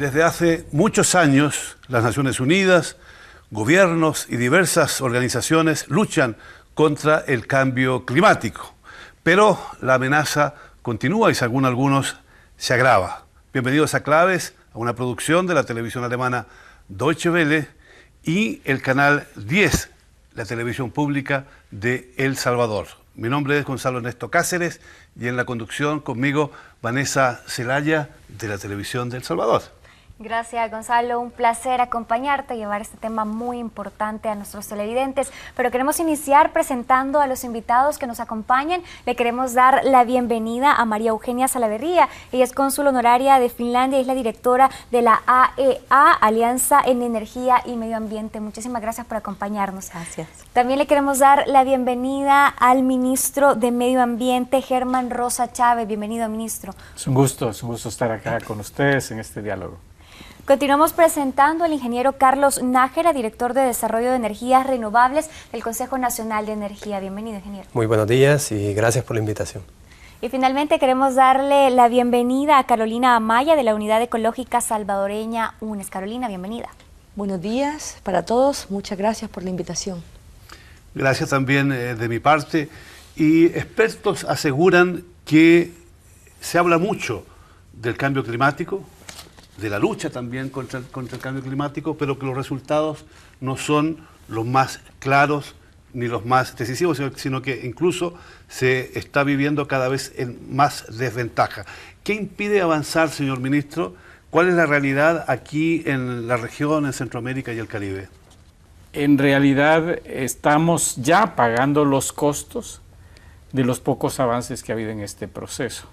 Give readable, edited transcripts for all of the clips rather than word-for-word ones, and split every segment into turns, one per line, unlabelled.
Desde hace muchos años, las Naciones Unidas, gobiernos y diversas organizaciones luchan contra el cambio climático, pero la amenaza continúa y según algunos se agrava. Bienvenidos a Claves, a una producción de la televisión alemana Deutsche Welle y el canal 10, la televisión pública de El Salvador. Mi nombre es Gonzalo Ernesto Cáceres y en la conducción conmigo Vanessa Zelaya de la televisión de El Salvador.
Gracias, Gonzalo. Un placer acompañarte y llevar este tema muy importante a nuestros televidentes. Pero queremos iniciar presentando a los invitados que nos acompañan. Le queremos dar la bienvenida a María Eugenia Salaverría. Ella es cónsul honoraria de Finlandia y es la directora de la AEA, Alianza en Energía y Medio Ambiente. Muchísimas gracias por acompañarnos.
Gracias.
También le queremos dar la bienvenida al ministro de Medio Ambiente, Germán Rosa Chávez. Bienvenido, ministro.
Es un gusto estar acá con ustedes en este diálogo.
Continuamos presentando al ingeniero Carlos Nájera, director de Desarrollo de Energías Renovables del Consejo Nacional de Energía. Bienvenido, ingeniero.
Muy buenos días y gracias por la invitación.
Y finalmente queremos darle la bienvenida a Carolina Amaya de la Unidad Ecológica Salvadoreña UNES. Carolina, bienvenida.
Buenos días para todos, muchas gracias por la invitación.
Gracias también de mi parte. Y expertos aseguran que se habla mucho del cambio climático, de la lucha también contra el cambio climático, pero que los resultados no son los más claros ni los más decisivos, sino que incluso se está viviendo cada vez en más desventaja. ¿Qué impide avanzar, señor ministro? ¿Cuál es la realidad aquí en la región, en Centroamérica y el Caribe?
En realidad estamos ya pagando los costos de los pocos avances que ha habido en este proceso.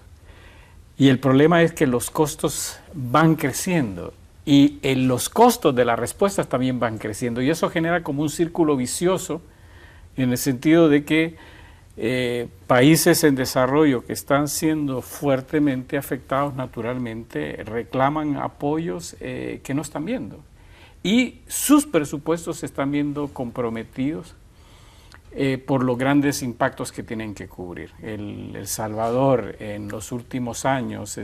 Y el problema es que los costos van creciendo y los costos de las respuestas también van creciendo y eso genera como un círculo vicioso en el sentido de que países en desarrollo que están siendo fuertemente afectados naturalmente reclaman apoyos que no están viendo y sus presupuestos se están viendo comprometidos por los grandes impactos que tienen que cubrir. El Salvador en los últimos años,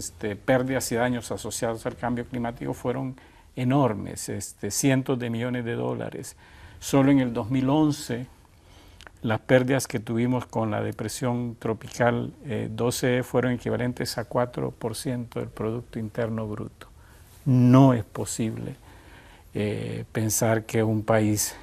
pérdidas y daños asociados al cambio climático fueron enormes, cientos de millones de dólares. Solo en el 2011 las pérdidas que tuvimos con la depresión tropical 12 fueron equivalentes a 4% del Producto Interno Bruto. No es posible pensar que un país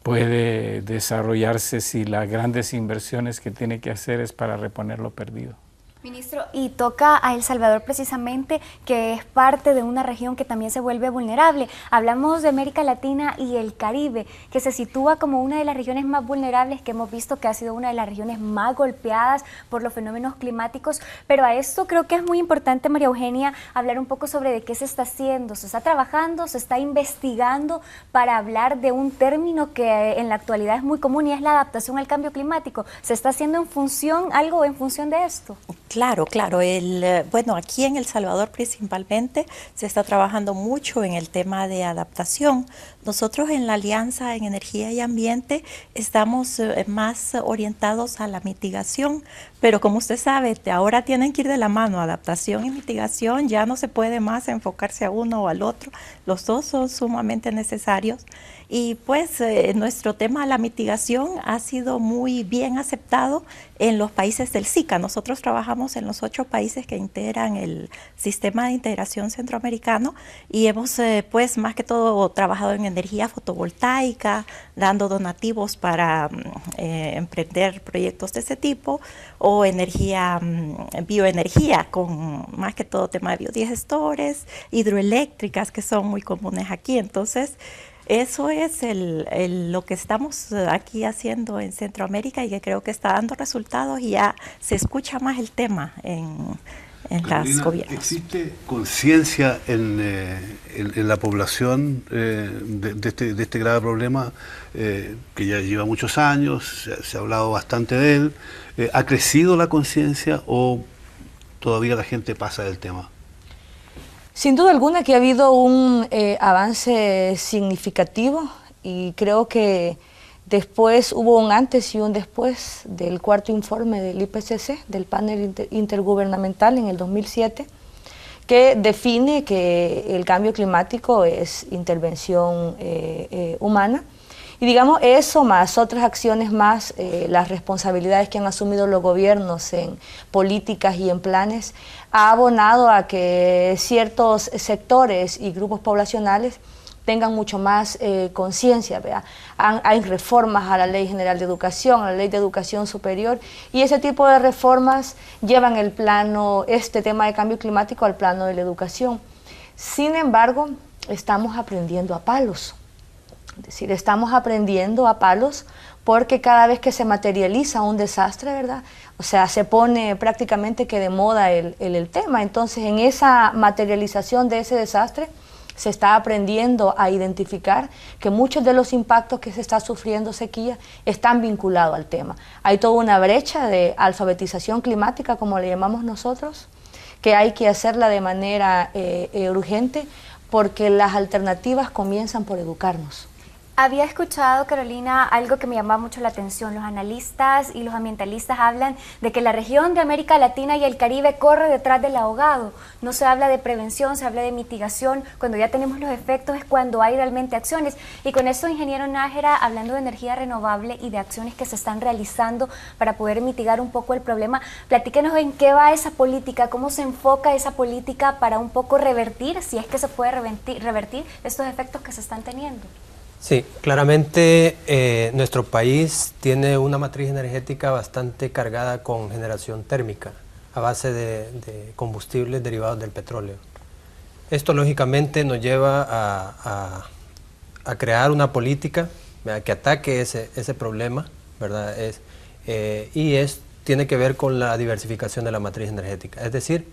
puede desarrollarse si las grandes inversiones que tiene que hacer es para reponer lo perdido.
Ministro, y toca a El Salvador precisamente, que es parte de una región que también se vuelve vulnerable. Hablamos de América Latina y el Caribe, que se sitúa como una de las regiones más vulnerables, que hemos visto que ha sido una de las regiones más golpeadas por los fenómenos climáticos. Pero a esto creo que es muy importante, María Eugenia, hablar un poco sobre de qué se está haciendo. ¿Se está trabajando, se está investigando para hablar de un término que en la actualidad es muy común y es la adaptación al cambio climático? ¿Se está haciendo algo en función de esto?
Claro. Bueno, aquí en El Salvador principalmente se está trabajando mucho en el tema de adaptación. Nosotros en la Alianza en Energía y Ambiente estamos más orientados a la mitigación, pero como usted sabe, ahora tienen que ir de la mano, adaptación y mitigación, ya no se puede más enfocarse a uno o al otro, los dos son sumamente necesarios. Y pues nuestro tema, la mitigación, ha sido muy bien aceptado en los países del SICA. Nosotros trabajamos en los 8 países que integran el sistema de integración centroamericano y hemos pues más que todo trabajado en energía fotovoltaica, dando donativos para emprender proyectos de ese tipo, o energía, bioenergía, con más que todo tema de biodigestores, hidroeléctricas, que son muy comunes aquí. Entonces, eso es lo que estamos aquí haciendo en Centroamérica y que creo que está dando resultados y ya se escucha más el tema en las gobiernos.
¿Existe conciencia en la población de este grave problema que ya lleva muchos años, se ha hablado bastante de él? ¿Ha crecido la conciencia o todavía la gente pasa del tema?
Sin duda alguna que ha habido un avance significativo y creo que después hubo un antes y un después del cuarto informe del IPCC, del panel intergubernamental en el 2007, que define que el cambio climático es intervención humana. Y digamos eso más otras acciones más, las responsabilidades que han asumido los gobiernos en políticas y en planes, ha abonado a que ciertos sectores y grupos poblacionales tengan mucho más conciencia. Hay reformas a la Ley General de Educación, a la Ley de Educación Superior, y ese tipo de reformas llevan el plano, este tema de cambio climático al plano de la educación. Sin embargo, estamos aprendiendo a palos. Es decir, estamos aprendiendo a palos porque cada vez que se materializa un desastre, ¿verdad? O sea, se pone prácticamente que de moda el tema. Entonces, en esa materialización de ese desastre, se está aprendiendo a identificar que muchos de los impactos que se está sufriendo sequía están vinculados al tema. Hay toda una brecha de alfabetización climática, como le llamamos nosotros, que hay que hacerla de manera urgente, porque las alternativas comienzan por educarnos.
Había escuchado, Carolina, algo que me llamaba mucho la atención. Los analistas y los ambientalistas hablan de que la región de América Latina y el Caribe corre detrás del ahogado. No se habla de prevención, se habla de mitigación. Cuando ya tenemos los efectos es cuando hay realmente acciones. Y con eso, ingeniero Nájera, hablando de energía renovable y de acciones que se están realizando para poder mitigar un poco el problema, platíquenos en qué va esa política, cómo se enfoca esa política para un poco revertir, si es que se puede revertir estos efectos que se están teniendo.
Sí, claramente nuestro país tiene una matriz energética bastante cargada con generación térmica a base de combustibles derivados del petróleo. Esto lógicamente nos lleva a crear una política, ¿verdad?, que ataque ese problema, ¿verdad? Tiene que ver con la diversificación de la matriz energética. Es decir,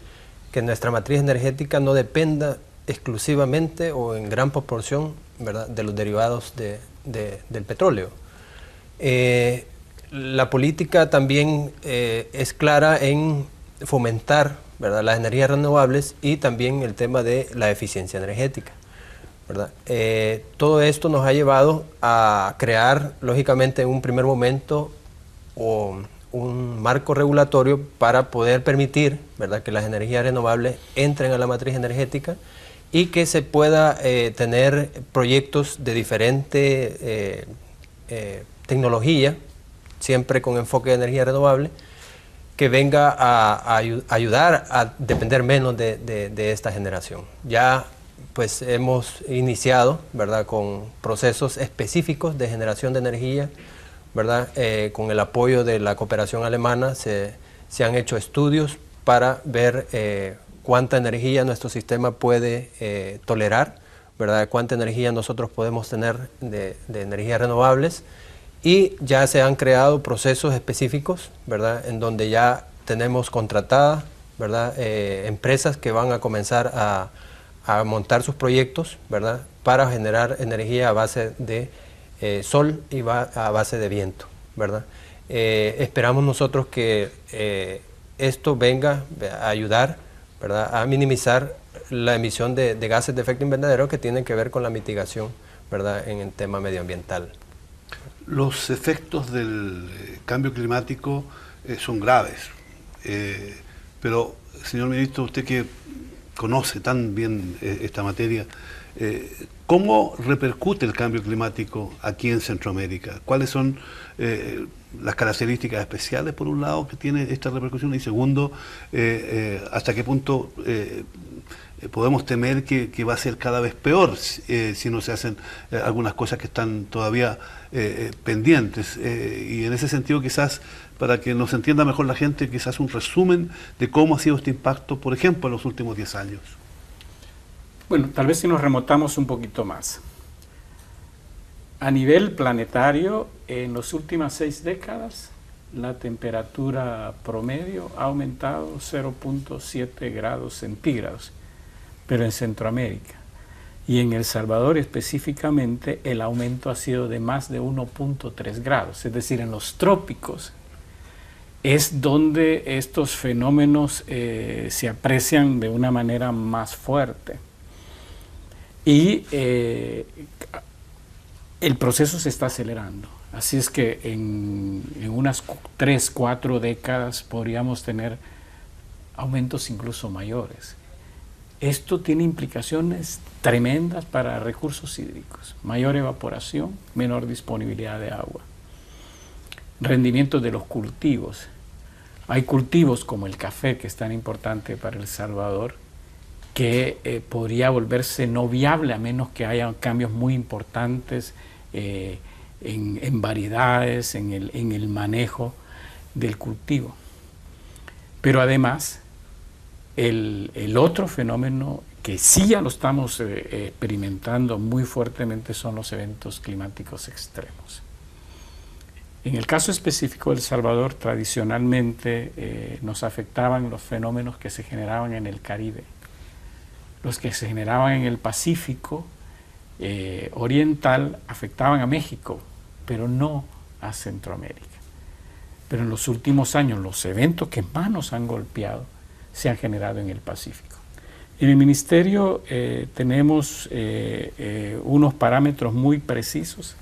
que nuestra matriz energética no dependa exclusivamente o en gran proporción, ¿verdad?, de los derivados del petróleo. La política también es clara en fomentar, ¿verdad?, las energías renovables y también el tema de la eficiencia energética, ¿verdad? Todo esto nos ha llevado a crear, lógicamente, en un primer momento un marco regulatorio para poder permitir, ¿verdad?, que las energías renovables entren a la matriz energética y que se pueda tener proyectos de diferente tecnología, siempre con enfoque de energía renovable, que venga a ayudar a depender menos de esta generación. Ya pues hemos iniciado, ¿verdad?, con procesos específicos de generación de energía, ¿verdad? Con el apoyo de la cooperación alemana se han hecho estudios para ver cuánta energía nuestro sistema puede tolerar, ¿verdad?, cuánta energía nosotros podemos tener de energías renovables, y ya se han creado procesos específicos, ¿verdad?, en donde ya tenemos contratadas, ¿verdad?, empresas que van a comenzar a montar sus proyectos, ¿verdad?, para generar energía a base de sol y a base de viento, ¿verdad? Esperamos nosotros que esto venga a ayudar, ¿verdad?, a minimizar la emisión de gases de efecto invernadero que tienen que ver con la mitigación, ¿verdad?, en el tema medioambiental.
Los efectos del cambio climático son graves, pero, señor ministro, usted que conoce tan bien esta materia, ¿cómo repercute el cambio climático aquí en Centroamérica? ¿Cuáles son las características especiales, por un lado, que tiene esta repercusión? Y segundo, ¿hasta qué punto podemos temer que va a ser cada vez peor si no se hacen algunas cosas que están todavía pendientes? Y en ese sentido, quizás, para que nos entienda mejor la gente, quizás un resumen de cómo ha sido este impacto, por ejemplo, en los últimos 10 años.
Bueno, tal vez si nos remontamos un poquito más. A nivel planetario, en las últimas 6 décadas, la temperatura promedio ha aumentado 0.7 grados centígrados, pero en Centroamérica. Y en El Salvador específicamente, el aumento ha sido de más de 1.3 grados, es decir, en los trópicos es donde estos fenómenos se aprecian de una manera más fuerte. Y el proceso se está acelerando. Así es que en unas 3, 4 décadas podríamos tener aumentos incluso mayores. esto tiene implicaciones tremendas para recursos hídricos, mayor evaporación, menor disponibilidad de agua, rendimiento de los cultivos. Hay cultivos como el café, que es tan importante para El Salvador, que podría volverse no viable a menos que haya cambios muy importantes en variedades, en el manejo del cultivo. Pero además, el otro fenómeno que sí ya lo estamos experimentando muy fuertemente son los eventos climáticos extremos. En el caso específico de El Salvador, tradicionalmente nos afectaban los fenómenos que se generaban en el Caribe. Los que se generaban en el Pacífico oriental afectaban a México, pero no a Centroamérica. Pero en los últimos años los eventos que más nos han golpeado se han generado en el Pacífico. En el Ministerio tenemos unos parámetros muy precisos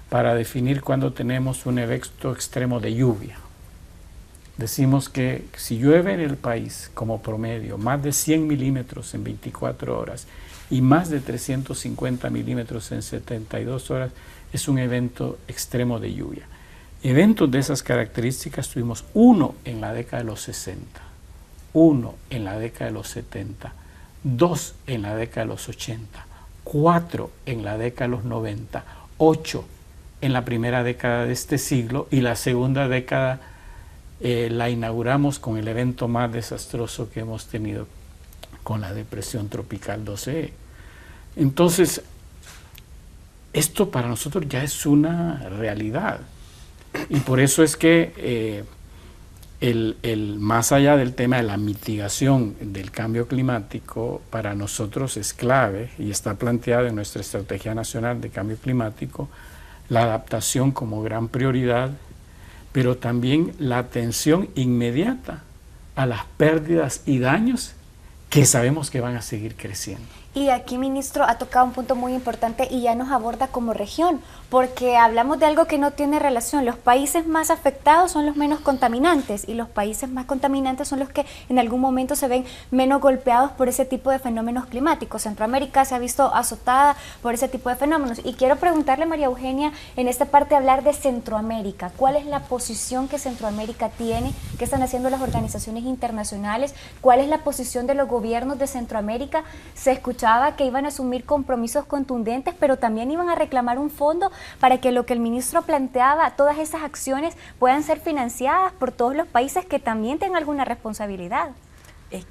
para definir cuándo tenemos un evento extremo de lluvia. Decimos que si llueve en el país como promedio más de 100 milímetros en 24 horas y más de 350 milímetros en 72 horas, es un evento extremo de lluvia. Eventos de esas características tuvimos uno en la década de los 60, uno en la década de los 70, dos en la década de los 80, 4 en la década de los 90, 8 en la primera década de este siglo, y la segunda década la inauguramos con el evento más desastroso que hemos tenido, con la depresión tropical 12E. Entonces, esto para nosotros ya es una realidad, y por eso es que más allá del tema de la mitigación del cambio climático, para nosotros es clave, y está planteado en nuestra Estrategia Nacional de Cambio Climático, la adaptación como gran prioridad, pero también la atención inmediata a las pérdidas y daños que sabemos que van a seguir creciendo.
Y aquí, ministro, ha tocado un punto muy importante y ya nos aborda como región, porque hablamos de algo que no tiene relación. Los países más afectados son los menos contaminantes, y los países más contaminantes son los que en algún momento se ven menos golpeados por ese tipo de fenómenos climáticos. Centroamérica se ha visto azotada por ese tipo de fenómenos. Y quiero preguntarle, María Eugenia, en esta parte hablar de Centroamérica. ¿Cuál es la posición que Centroamérica tiene? ¿Qué están haciendo las organizaciones internacionales? ¿Cuál es la posición de los gobiernos de Centroamérica? Se escuchaba que iban a asumir compromisos contundentes, pero también iban a reclamar un fondo para que lo que el ministro planteaba, todas esas acciones puedan ser financiadas por todos los países que también tengan alguna responsabilidad.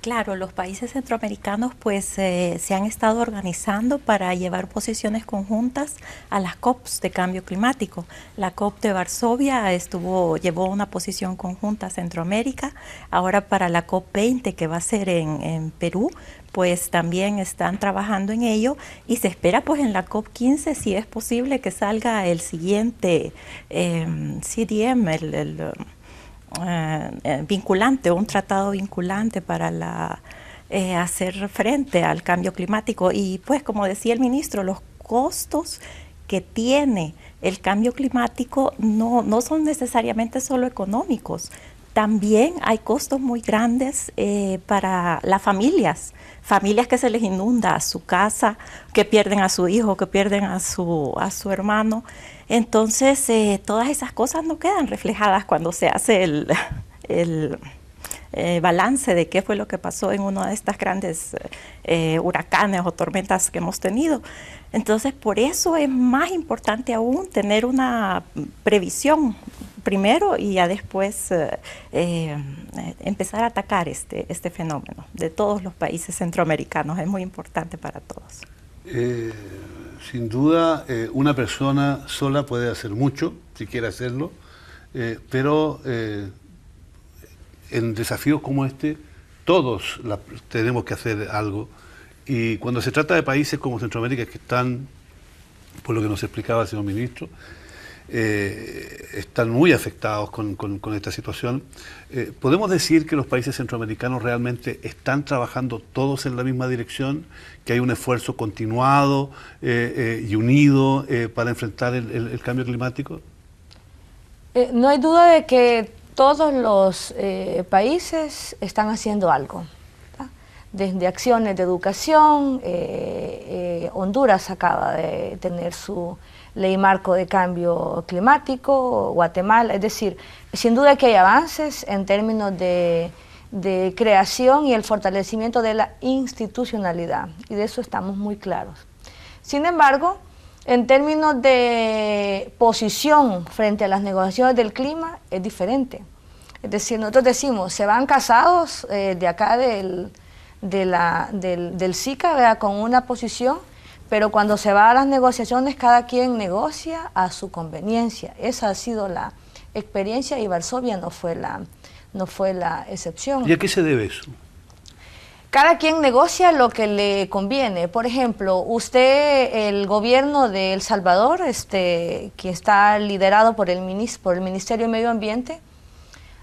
Claro, los países centroamericanos pues se han estado organizando para llevar posiciones conjuntas a las COPs de cambio climático. La COP de Varsovia llevó una posición conjunta a Centroamérica. Ahora para la COP 20, que va a ser en Perú, pues también están trabajando en ello, y se espera pues en la COP 15, si es posible, que salga el siguiente CDM, vinculante, un tratado vinculante para hacer frente al cambio climático. Y pues, como decía el ministro, los costos que tiene el cambio climático no son necesariamente solo económicos. También hay costos muy grandes para las familias que se les inunda su casa, que pierden a su hijo, que pierden a su hermano. Entonces, todas esas cosas no quedan reflejadas cuando se hace el balance de qué fue lo que pasó en uno de estas grandes huracanes o tormentas que hemos tenido. Entonces, por eso es más importante aún tener una previsión primero, y ya después empezar a atacar este fenómeno de todos los países centroamericanos. Es muy importante para todos.
Sin duda, una persona sola puede hacer mucho, si quiere hacerlo, pero en desafíos como este, todos tenemos que hacer algo. Y cuando se trata de países como Centroamérica, que están, por lo que nos explicaba el señor ministro, están muy afectados con esta situación, ¿podemos decir que los países centroamericanos realmente están trabajando todos en la misma dirección, que hay un esfuerzo continuado y unido para enfrentar el cambio climático?
No hay duda de que todos los países están haciendo algo. desde acciones de educación. Honduras acaba de tener su ley marco de cambio climático, Guatemala, es decir, sin duda que hay avances en términos de creación y el fortalecimiento de la institucionalidad, y de eso estamos muy claros. Sin embargo, en términos de posición frente a las negociaciones del clima, es diferente. Es decir, nosotros decimos, se van casados de acá del SICA, ¿verdad?, con una posición, pero cuando se va a las negociaciones, cada quien negocia a su conveniencia. Esa ha sido la experiencia y Varsovia no fue la excepción.
¿Y a qué se debe eso?
Cada quien negocia lo que le conviene. Por ejemplo, usted, el gobierno de El Salvador, que está liderado por el Ministerio de Medio Ambiente,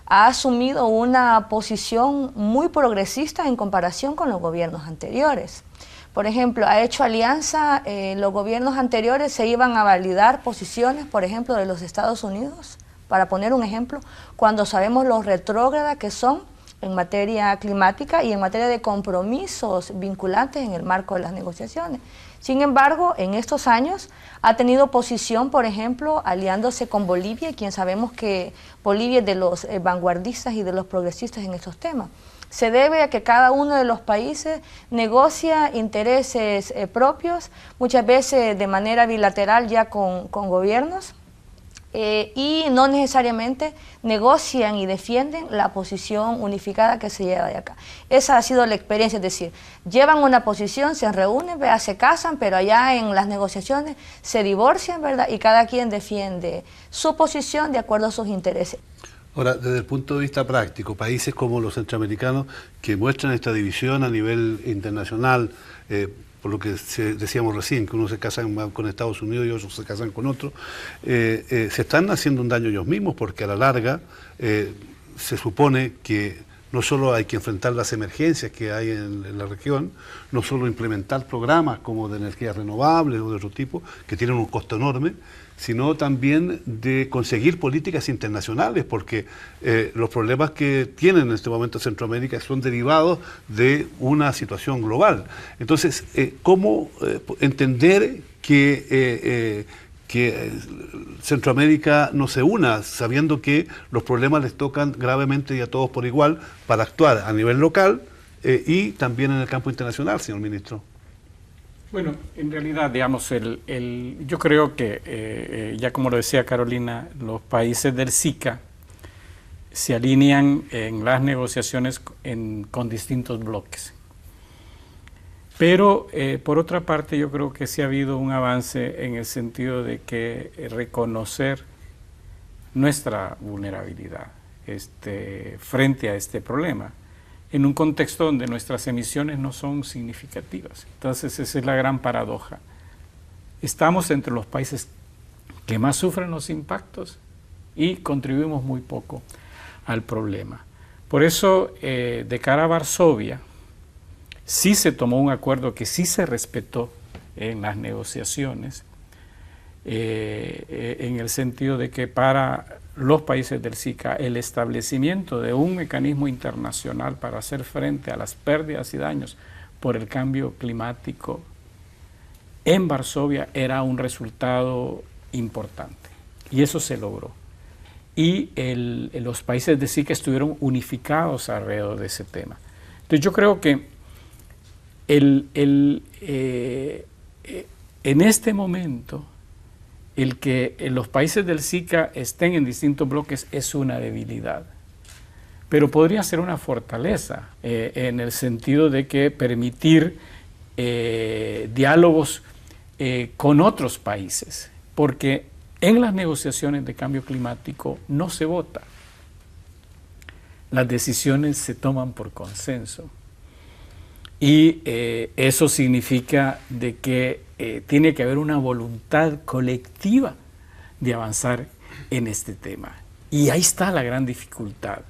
ha asumido una posición muy progresista en comparación con los gobiernos anteriores. Por ejemplo, ha hecho alianza, los gobiernos anteriores se iban a validar posiciones, por ejemplo, de los Estados Unidos, para poner un ejemplo, cuando sabemos lo retrógrada que son en materia climática y en materia de compromisos vinculantes en el marco de las negociaciones. Sin embargo, en estos años ha tenido posición, por ejemplo, aliándose con Bolivia, quien sabemos que Bolivia es de los vanguardistas y de los progresistas en estos temas. Se debe a que cada uno de los países negocia intereses propios, muchas veces de manera bilateral ya con gobiernos, y no necesariamente negocian y defienden la posición unificada que se lleva de acá. Esa ha sido la experiencia, es decir, llevan una posición, se reúnen, se casan, pero allá en las negociaciones se divorcian, ¿verdad? Y cada quien defiende su posición de acuerdo a sus intereses.
Ahora, desde el punto de vista práctico, países como los centroamericanos que muestran esta división a nivel internacional, por lo que decíamos recién, que unos se casan con Estados Unidos y otros se casan con otros, se están haciendo un daño ellos mismos, porque a la larga se supone que no solo hay que enfrentar las emergencias que hay en la región, no solo implementar programas como de energías renovables o de otro tipo, que tienen un costo enorme, sino también de conseguir políticas internacionales, porque los problemas que tienen en este momento Centroamérica son derivados de una situación global. Entonces, ¿cómo entender que Centroamérica no se una, sabiendo que los problemas les tocan gravemente y a todos por igual, para actuar a nivel local y también en el campo internacional, señor ministro?
Bueno, en realidad, digamos, yo creo que, ya como lo decía Carolina, los países del SICA se alinean en las negociaciones con distintos bloques. Pero, por otra parte, yo creo que sí ha habido un avance en el sentido de que reconocer nuestra vulnerabilidad frente a este problema, en un contexto donde nuestras emisiones no son significativas. Entonces, esa es la gran paradoja. Estamos entre los países que más sufren los impactos y contribuimos muy poco al problema. Por eso, de cara a Varsovia, sí se tomó un acuerdo que sí se respetó en las negociaciones, en el sentido de que para los países del SICA el establecimiento de un mecanismo internacional para hacer frente a las pérdidas y daños por el cambio climático en Varsovia era un resultado importante, y eso se logró. Y los países del SICA estuvieron unificados alrededor de ese tema. Entonces yo creo que en este momento el que los países del SICA estén en distintos bloques es una debilidad, pero podría ser una fortaleza en el sentido de que permitir diálogos con otros países, porque en las negociaciones de cambio climático no se vota, las decisiones se toman por consenso. Y eso significa de que tiene que haber una voluntad colectiva de avanzar en este tema. Y ahí está la gran dificultad,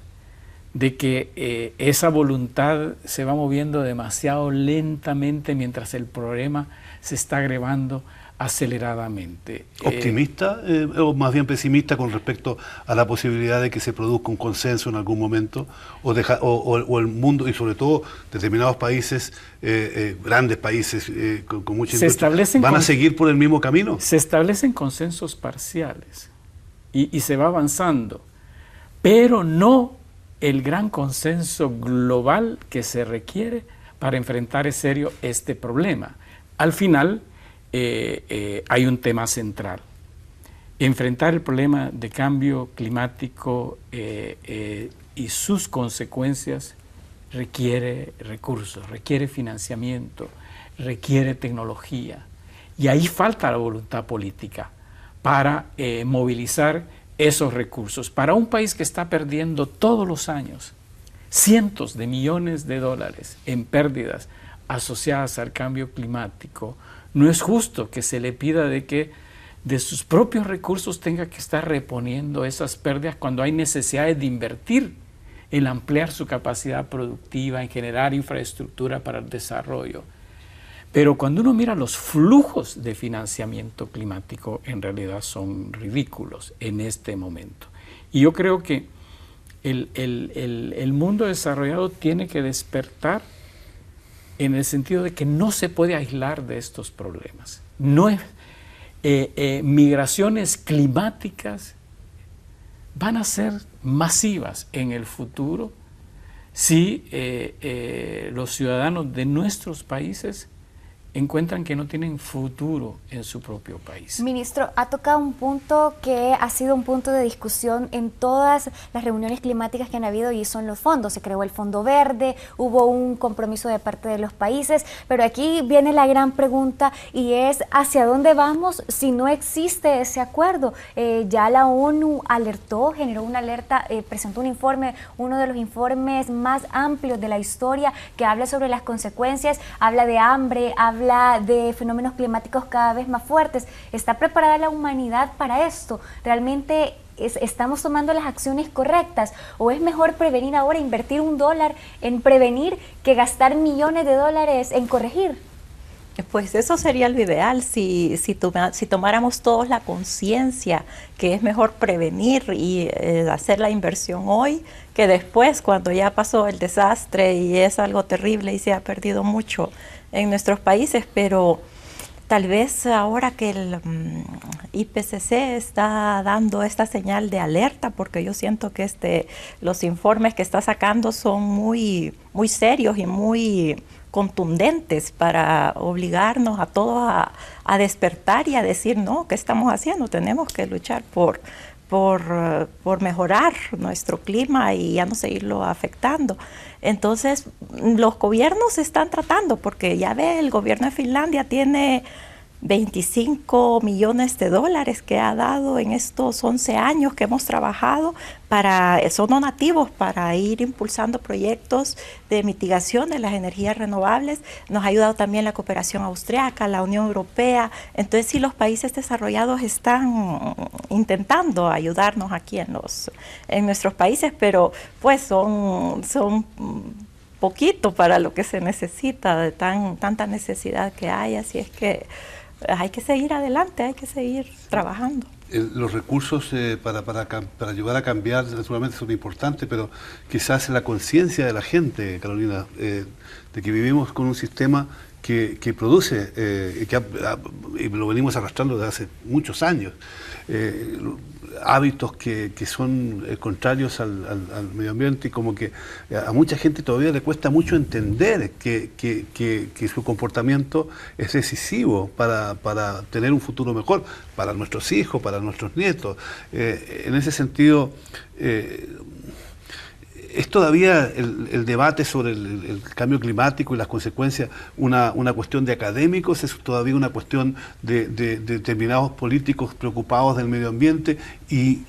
de que esa voluntad se va moviendo demasiado lentamente mientras el problema se está agravando aceleradamente.
¿Optimista o más bien pesimista con respecto a la posibilidad de que se produzca un consenso en algún momento? ¿O el mundo, y sobre todo determinados países, grandes países con mucha industria, van a seguir por el mismo camino?
Se establecen consensos parciales y se va avanzando, pero no el gran consenso global que se requiere para enfrentar en serio este problema. Al final, hay un tema central. Enfrentar el problema de cambio climático y sus consecuencias requiere recursos, requiere financiamiento, requiere tecnología. Y ahí falta la voluntad política para movilizar esos recursos. Para un país que está perdiendo todos los años cientos de millones de dólares en pérdidas asociadas al cambio climático, no es justo que se le pida de que de sus propios recursos tenga que estar reponiendo esas pérdidas cuando hay necesidades de invertir en ampliar su capacidad productiva, en generar infraestructura para el desarrollo. Pero cuando uno mira los flujos de financiamiento climático, en realidad son ridículos en este momento. Y yo creo que el mundo desarrollado tiene que despertar en el sentido de que no se puede aislar de estos problemas. No es, migraciones climáticas van a ser masivas en el futuro si los ciudadanos de nuestros países encuentran que no tienen futuro en su propio país.
Ministro, ha tocado un punto que ha sido un punto de discusión en todas las reuniones climáticas que han habido y son los fondos. Se creó el Fondo Verde, hubo un compromiso de parte de los países, pero aquí viene la gran pregunta y es ¿hacia dónde vamos si no existe ese acuerdo? Ya la ONU alertó, generó una alerta, presentó un informe, uno de los informes más amplios de la historia que habla sobre las consecuencias, habla de hambre, habla de fenómenos climáticos cada vez más fuertes. ¿Está preparada la humanidad para esto? ¿Realmente estamos tomando las acciones correctas? ¿O es mejor prevenir ahora, invertir $1 en prevenir que gastar millones de dólares en corregir?
Pues eso sería lo ideal, si tomáramos todos la conciencia que es mejor prevenir y hacer la inversión hoy que después, cuando ya pasó el desastre y es algo terrible y se ha perdido mucho en nuestros países. Pero tal vez ahora que el IPCC está dando esta señal de alerta, porque yo siento que los informes que está sacando son muy, muy serios y muy contundentes para obligarnos a todos a despertar y a decir, no, ¿qué estamos haciendo? Tenemos que luchar por mejorar nuestro clima y ya no seguirlo afectando. Entonces, los gobiernos están tratando, porque ya ve, el gobierno de Finlandia tiene 25 millones de dólares que ha dado en estos 11 años que hemos trabajado son donativos para ir impulsando proyectos de mitigación de las energías renovables. Nos ha ayudado también la cooperación austriaca, la Unión Europea. Entonces, sí, los países desarrollados están intentando ayudarnos aquí en nuestros países, pero pues son poquito para lo que se necesita, de tanta necesidad que hay. Así es que hay que seguir adelante, hay que seguir trabajando.
Los recursos para ayudar a cambiar naturalmente son importantes, pero quizás la conciencia de la gente, Carolina, de que vivimos con un sistema que produce, y lo venimos arrastrando desde hace muchos años, hábitos que son contrarios al medio ambiente, y como que a mucha gente todavía le cuesta mucho entender que su comportamiento es decisivo para tener un futuro mejor, para nuestros hijos, para nuestros nietos. En ese sentido, ¿es todavía el debate sobre el cambio climático y las consecuencias una cuestión de académicos? ¿Es todavía una cuestión de determinados políticos preocupados del medio ambiente? Y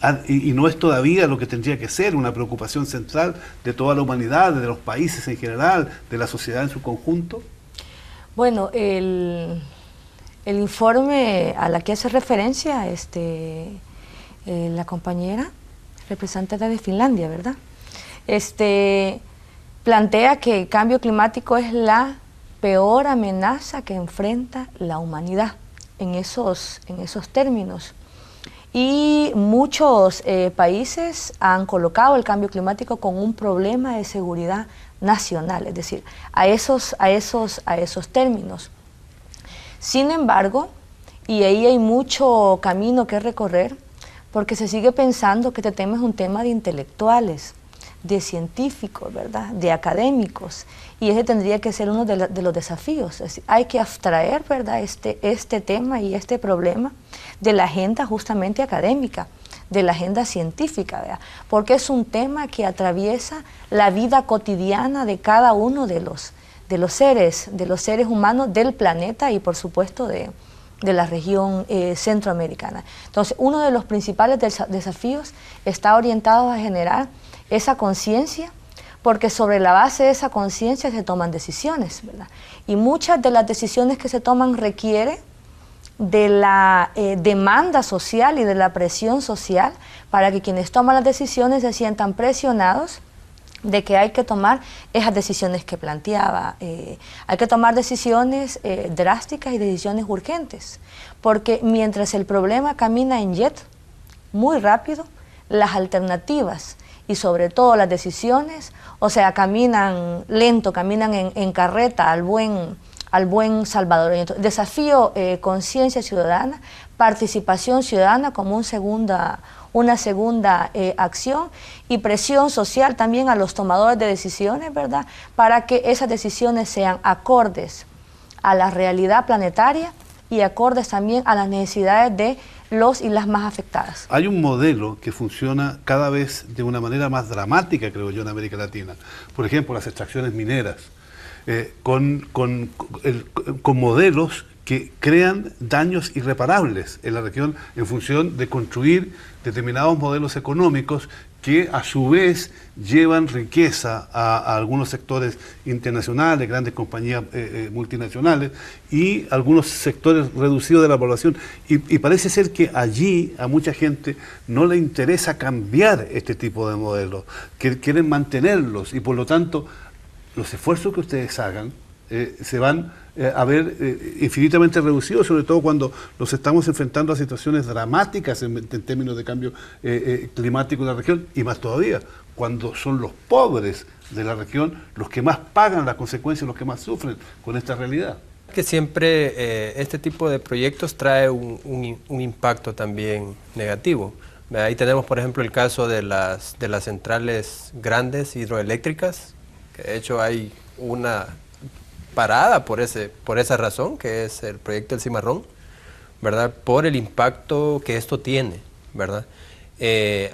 no es todavía lo que tendría que ser una preocupación central de toda la humanidad, de los países en general, de la sociedad en su conjunto?
Bueno, el informe a la que hace referencia la compañera representante de Finlandia, ¿verdad? Plantea que el cambio climático es la peor amenaza que enfrenta la humanidad en esos términos. Y muchos países han colocado el cambio climático como un problema de seguridad nacional, es decir, a esos términos. Sin embargo, y ahí hay mucho camino que recorrer, porque se sigue pensando que este tema es un tema de intelectuales, de científicos, ¿verdad?, de académicos, y ese tendría que ser uno de los desafíos. Es decir, hay que abstraer, ¿verdad?, este tema y este problema de la agenda justamente académica, de la agenda científica, ¿verdad?, porque es un tema que atraviesa la vida cotidiana de cada uno de los seres humanos del planeta y por supuesto de la región centroamericana. Entonces, uno de los principales desafíos está orientado a generar esa conciencia, porque sobre la base de esa conciencia se toman decisiones, ¿verdad? Y muchas de las decisiones que se toman requieren de la demanda social y de la presión social para que quienes toman las decisiones se sientan presionados de que hay que tomar esas decisiones que planteaba. Hay que tomar decisiones drásticas y decisiones urgentes, porque mientras el problema camina en jet, muy rápido, las alternativas y sobre todo las decisiones, o sea, caminan lento, caminan en carreta al buen salvadoreño. Entonces, desafío conciencia ciudadana, participación ciudadana como una segunda acción, y presión social también a los tomadores de decisiones, ¿verdad?, para que esas decisiones sean acordes a la realidad planetaria y acordes también a las necesidades de los y las más afectadas.
Hay un modelo que funciona cada vez de una manera más dramática, creo yo, en América Latina. Por ejemplo, las extracciones mineras, con modelos que crean daños irreparables en la región en función de construir determinados modelos económicos que a su vez llevan riqueza a algunos sectores internacionales, grandes compañías multinacionales y algunos sectores reducidos de la población. Y parece ser que allí a mucha gente no le interesa cambiar este tipo de modelos, que quieren mantenerlos, y por lo tanto los esfuerzos que ustedes hagan se van a ver infinitamente reducidos, sobre todo cuando nos estamos enfrentando a situaciones dramáticas en términos de cambio climático en la región, y más todavía cuando son los pobres de la región los que más pagan las consecuencias, los que más sufren con esta realidad.
Que siempre este tipo de proyectos trae un impacto también negativo. Ahí tenemos, por ejemplo, el caso de las centrales grandes hidroeléctricas, que de hecho hay una parada por esa razón, que es el proyecto del Cimarrón, ¿verdad?, por el impacto que esto tiene, ¿verdad?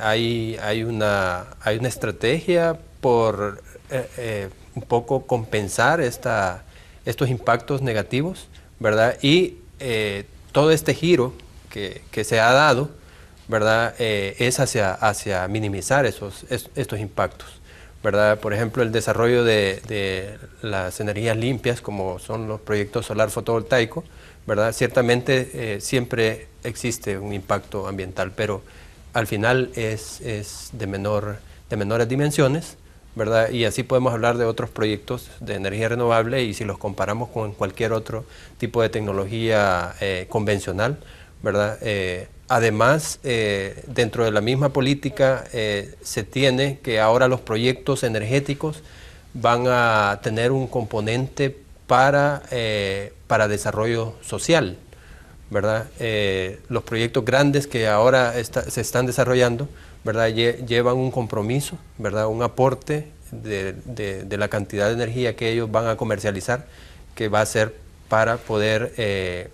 Hay una estrategia por un poco compensar estos impactos negativos, ¿verdad? Y todo este giro que se ha dado, ¿verdad?, es hacia minimizar estos impactos, ¿verdad? Por ejemplo, el desarrollo de las energías limpias, como son los proyectos solar fotovoltaico, ¿verdad? Ciertamente siempre existe un impacto ambiental, pero al final es de menores dimensiones, ¿verdad? Y así podemos hablar de otros proyectos de energía renovable, y si los comparamos con cualquier otro tipo de tecnología convencional, ¿verdad? Además, dentro de la misma política se tiene que ahora los proyectos energéticos van a tener un componente para desarrollo social, ¿verdad? Los proyectos grandes que ahora se están desarrollando, ¿verdad?, llevan un compromiso, ¿verdad?, un aporte de la cantidad de energía que ellos van a comercializar, que va a ser para poder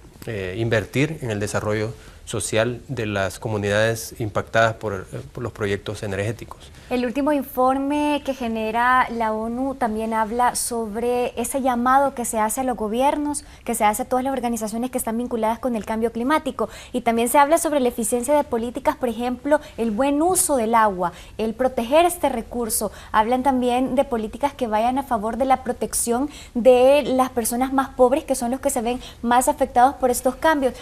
invertir en el desarrollo social de las comunidades impactadas por los proyectos energéticos.
El último informe que genera la ONU también habla sobre ese llamado que se hace a los gobiernos, que se hace a todas las organizaciones que están vinculadas con el cambio climático, y también se habla sobre la eficiencia de políticas, por ejemplo, el buen uso del agua, el proteger este recurso. Hablan también de políticas que vayan a favor de la protección de las personas más pobres, que son los que se ven más afectados por estos cambios.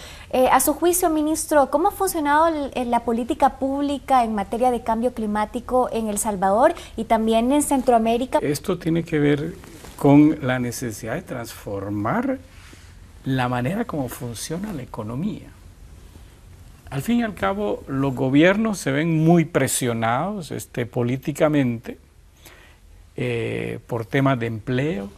A su juicio, ministro, ¿cómo ha funcionado la política pública en materia de cambio climático en El Salvador y también en Centroamérica?
Esto tiene que ver con la necesidad de transformar la manera como funciona la economía. Al fin y al cabo, los gobiernos se ven muy presionados políticamente por temas de empleo.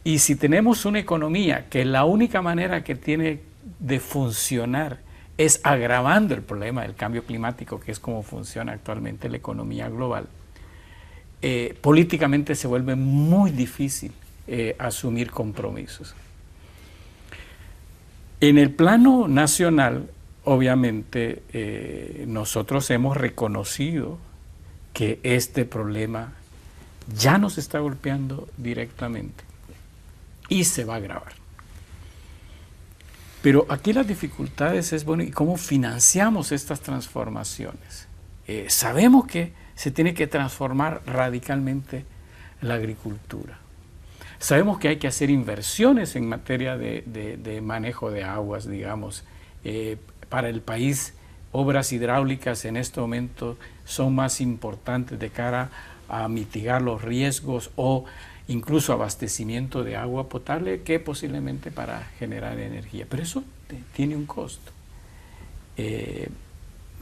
Y si tenemos una economía que la única manera que tiene de funcionar es agravando el problema del cambio climático, que es como funciona actualmente la economía global, políticamente se vuelve muy difícil asumir compromisos. En el plano nacional, obviamente, nosotros hemos reconocido que este problema ya nos está golpeando directamente y se va a agravar. Pero aquí las dificultades es, bueno, ¿y cómo financiamos estas transformaciones? Sabemos que se tiene que transformar radicalmente la agricultura. Sabemos que hay que hacer inversiones en materia de manejo de aguas, digamos. Para el país, obras hidráulicas en este momento son más importantes de cara a mitigar los riesgos o incluso abastecimiento de agua potable que posiblemente para generar energía. Pero eso tiene un costo.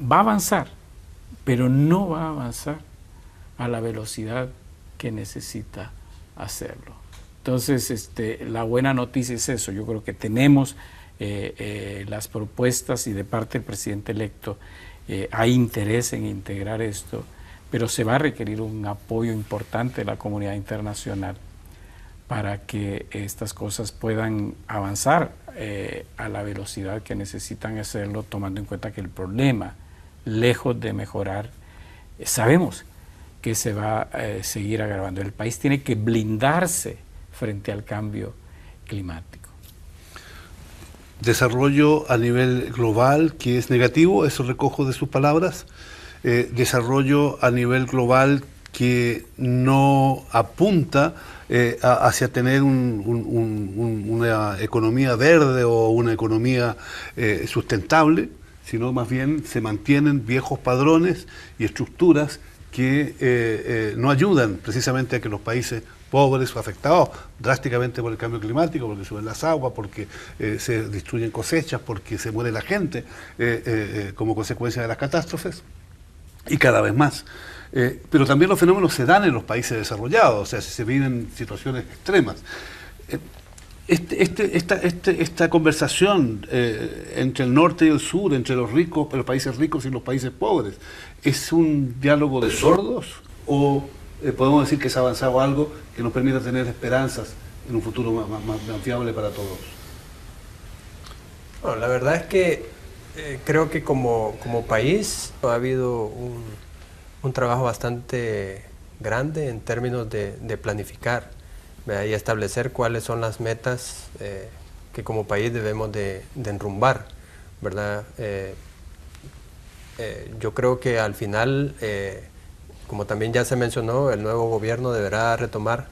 Va a avanzar, pero no va a avanzar a la velocidad que necesita hacerlo. Entonces, la buena noticia es eso. Yo creo que tenemos las propuestas y de parte del presidente electo hay interés en integrar esto, pero se va a requerir un apoyo importante de la comunidad internacional para que estas cosas puedan avanzar a la velocidad que necesitan hacerlo, tomando en cuenta que el problema, lejos de mejorar, sabemos que se va a seguir agravando. El país tiene que blindarse frente al cambio climático.
Desarrollo a nivel global que es negativo, eso recojo de sus palabras. Desarrollo a nivel global que no apunta hacia tener una economía verde o una economía sustentable, sino más bien se mantienen viejos padrones y estructuras que no ayudan precisamente a que los países pobres o afectados drásticamente por el cambio climático, porque suben las aguas, porque se destruyen cosechas, porque se muere la gente como consecuencia de las catástrofes, y cada vez más. Pero también los fenómenos se dan en los países desarrollados, o sea, se viven situaciones extremas. Esta conversación entre el norte y el sur, entre los ricos, los países ricos y los países pobres, ¿es un diálogo de sordos o podemos decir que se ha avanzado algo que nos permita tener esperanzas en un futuro más fiable para todos?
Bueno, la verdad es que creo que como país ha habido un trabajo bastante grande en términos de planificar y establecer cuáles son las metas que como país debemos de enrumbar, ¿verdad? Yo creo que al final, como también ya se mencionó, el nuevo gobierno deberá retomar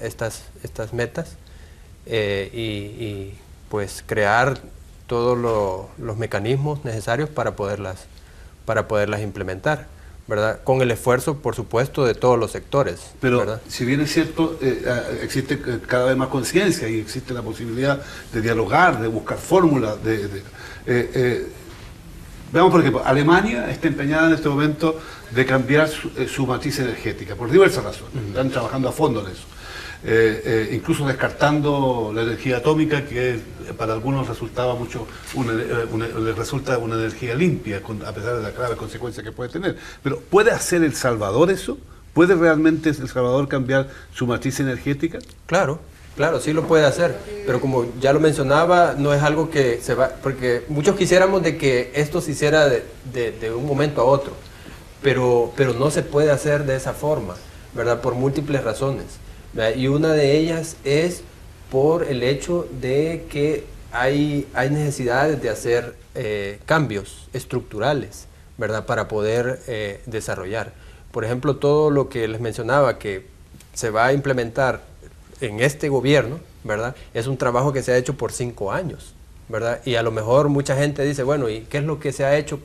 estas metas y pues crear todos los mecanismos necesarios para poderlas implementar, ¿verdad? Con el esfuerzo, por supuesto, de todos los sectores.
Pero
¿verdad?
si bien es cierto, existe cada vez más conciencia y existe la posibilidad de dialogar, de buscar fórmulas, veamos, por ejemplo, Alemania está empeñada en este momento de cambiar su matriz energética, por diversas razones. Están trabajando a fondo en eso. Incluso descartando la energía atómica, que para algunos resultaba les resulta una energía limpia, a pesar de las graves consecuencias que puede tener. Pero ¿puede hacer El Salvador eso? ¿Puede realmente El Salvador cambiar su matriz energética?
Claro, sí lo puede hacer, pero como ya lo mencionaba, no es algo que se va, porque muchos quisiéramos de que esto se hiciera de un momento a otro, pero no se puede hacer de esa forma, ¿verdad? Por múltiples razones, ¿verdad? Y una de ellas es por el hecho de que hay necesidades de hacer cambios estructurales, ¿verdad? Para poder desarrollar. Por ejemplo, todo lo que les mencionaba que se va a implementar en este gobierno, ¿verdad? Es un trabajo que se ha hecho por 5 años, ¿verdad? Y a lo mejor mucha gente dice, bueno, ¿y qué es lo que se ha hecho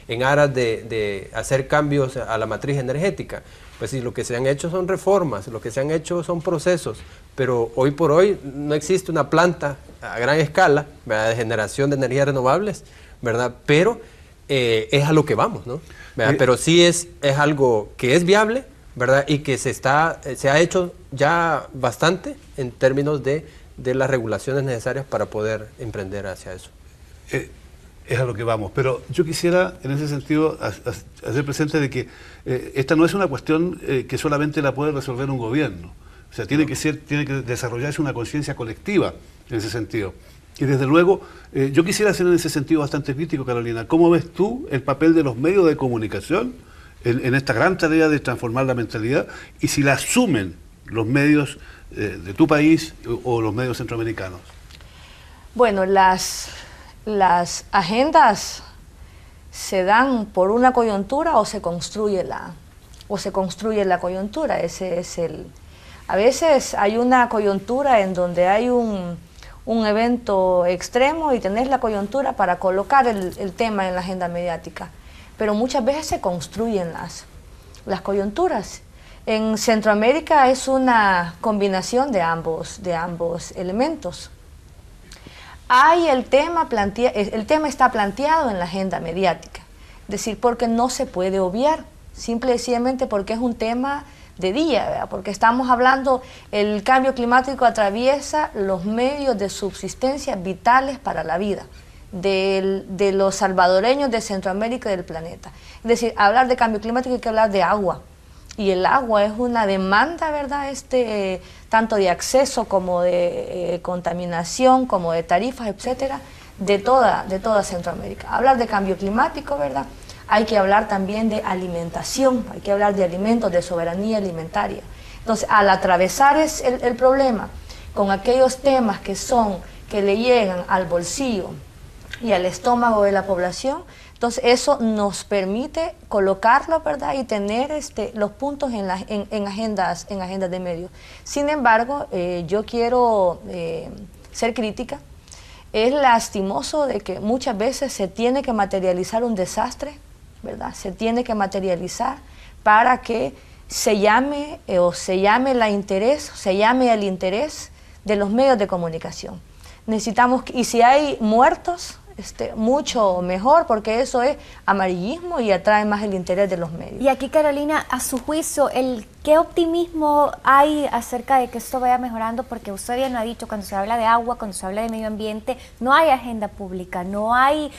en aras de hacer cambios a la matriz energética. Pues sí, lo que se han hecho son reformas, lo que se han hecho son procesos, pero hoy por hoy no existe una planta a gran escala, ¿verdad?, de generación de energías renovables, ¿verdad? Pero es a lo que vamos, ¿no? Pero sí es algo que es viable, ¿verdad? Y que se ha hecho ya bastante en términos de las regulaciones necesarias para poder emprender hacia eso.
Es a lo que vamos, pero yo quisiera en ese sentido hacer presente de que esta no es una cuestión que solamente la puede resolver un gobierno, o sea, tiene que desarrollarse una conciencia colectiva en ese sentido. Y desde luego, yo quisiera ser en ese sentido bastante crítico, Carolina. ¿Cómo ves tú el papel de los medios de comunicación en esta gran tarea de transformar la mentalidad, y si la asumen los medios de tu país o los medios centroamericanos?
Bueno, las agendas se dan por una coyuntura o se construye la coyuntura. Ese es a veces hay una coyuntura en donde hay un evento extremo y tenés la coyuntura para colocar el tema en la agenda mediática, pero muchas veces se construyen las coyunturas. En Centroamérica es una combinación de ambos elementos. El tema está planteado en la agenda mediática, es decir, porque no se puede obviar, simple y sencillamente porque es un tema de día, ¿verdad? Porque estamos hablando, el cambio climático atraviesa los medios de subsistencia vitales para la vida de los salvadoreños de Centroamérica y del planeta. Es decir, hablar de cambio climático hay que hablar de agua, y el agua es una demanda, ¿verdad?, tanto de acceso como de contaminación, como de tarifas, etcétera, de toda Centroamérica. Hablar de cambio climático, ¿verdad?, hay que hablar también de alimentación, hay que hablar de alimentos, de soberanía alimentaria. Entonces, al atravesar el problema con aquellos temas que le llegan al bolsillo y al estómago de la población, entonces eso nos permite colocarlo, ¿verdad?, y tener los puntos en agendas de medios. Sin embargo, yo quiero ser crítica. Es lastimoso de que muchas veces se tiene que materializar un desastre, ¿verdad? Se tiene que materializar para que se llame el interés de los medios de comunicación. Necesitamos, y si hay muertos, mucho mejor, porque eso es amarillismo y atrae más el interés de los medios.
Y aquí, Carolina, a su juicio, ¿qué optimismo hay acerca de que esto vaya mejorando? Porque usted bien lo ha dicho, cuando se habla de agua, cuando se habla de medio ambiente, no hay agenda pública,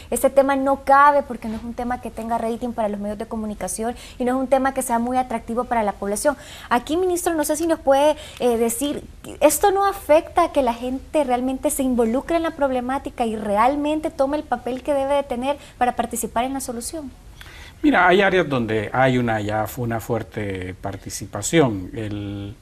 este tema no cabe porque no es un tema que tenga rating para los medios de comunicación y no es un tema que sea muy atractivo para la población. Aquí, ministro, no sé si nos puede decir, ¿esto no afecta a que la gente realmente se involucre en la problemática y realmente tome el papel que debe de tener para participar en la solución?
Mira, hay áreas donde hay una fuerte participación. En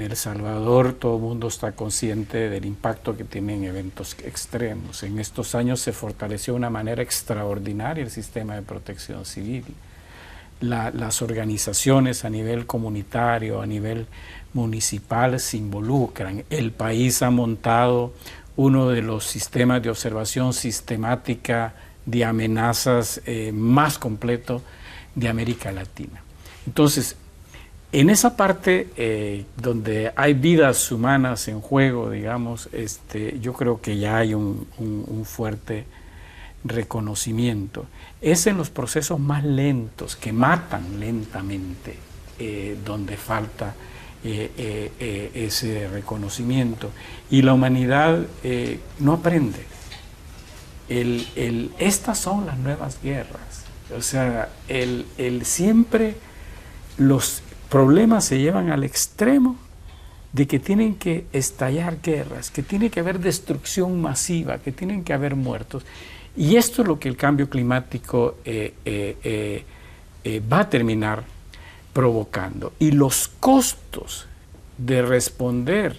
El Salvador todo el mundo está consciente del impacto que tienen eventos extremos. En estos años se fortaleció de una manera extraordinaria el sistema de protección civil. Las organizaciones a nivel comunitario, a nivel municipal se involucran. El país ha montado uno de los sistemas de observación sistemática de amenazas más completo de América Latina. Entonces, en esa parte donde hay vidas humanas en juego, digamos, yo creo que ya hay un fuerte reconocimiento. Es en los procesos más lentos, que matan lentamente, donde falta ese reconocimiento, y la humanidad no aprende. Estas son las nuevas guerras, o sea, siempre los problemas se llevan al extremo de que tienen que estallar guerras, que tiene que haber destrucción masiva, que tienen que haber muertos, y esto es lo que el cambio climático va a terminar provocando, y los costos de responder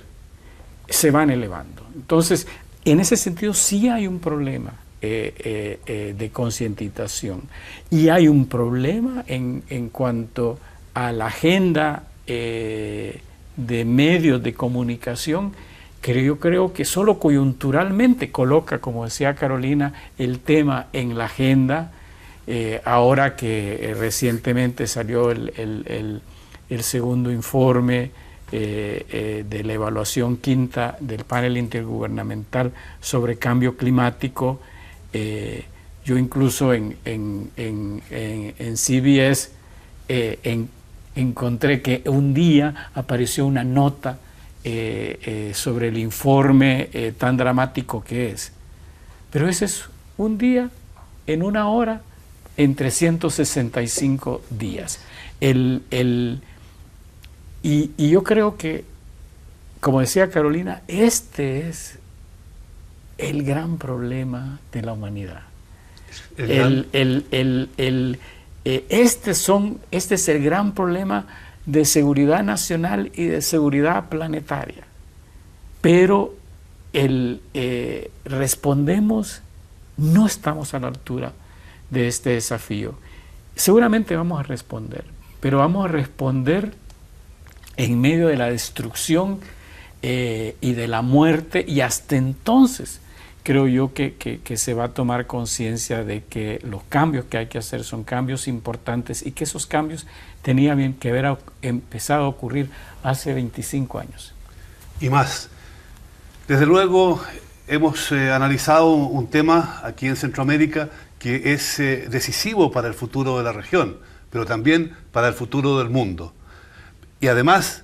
se van elevando. Entonces, en ese sentido sí hay un problema de concientización, y hay un problema en cuanto a la agenda de medios de comunicación, que yo creo que solo coyunturalmente coloca, como decía Carolina, el tema en la agenda, ahora que recientemente salió el segundo informe de la evaluación quinta del panel intergubernamental sobre cambio climático, yo incluso en CBS encontré que un día apareció una nota sobre el informe tan dramático que es. Pero ese es un día en una hora en 365 días. Y yo creo que, como decía Carolina, este es el gran problema de la humanidad. Este es el gran problema de seguridad nacional y de seguridad planetaria. Pero respondemos, no estamos a la altura de este desafío. Seguramente vamos a responder, pero vamos a responder en medio de la destrucción y de la muerte, y hasta entonces creo yo que se va a tomar conciencia de que los cambios que hay que hacer son cambios importantes y que esos cambios tenían que haber empezado a ocurrir hace 25 años.
Y más. Desde luego hemos analizado un tema aquí en Centroamérica que es decisivo para el futuro de la región, pero también para el futuro del mundo. Y además,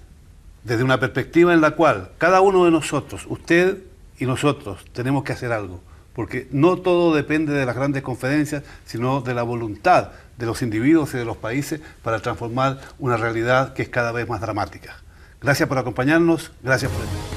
desde una perspectiva en la cual cada uno de nosotros, usted y nosotros, tenemos que hacer algo, porque no todo depende de las grandes conferencias, sino de la voluntad de los individuos y de los países para transformar una realidad que es cada vez más dramática. Gracias por acompañarnos, gracias por el tiempo.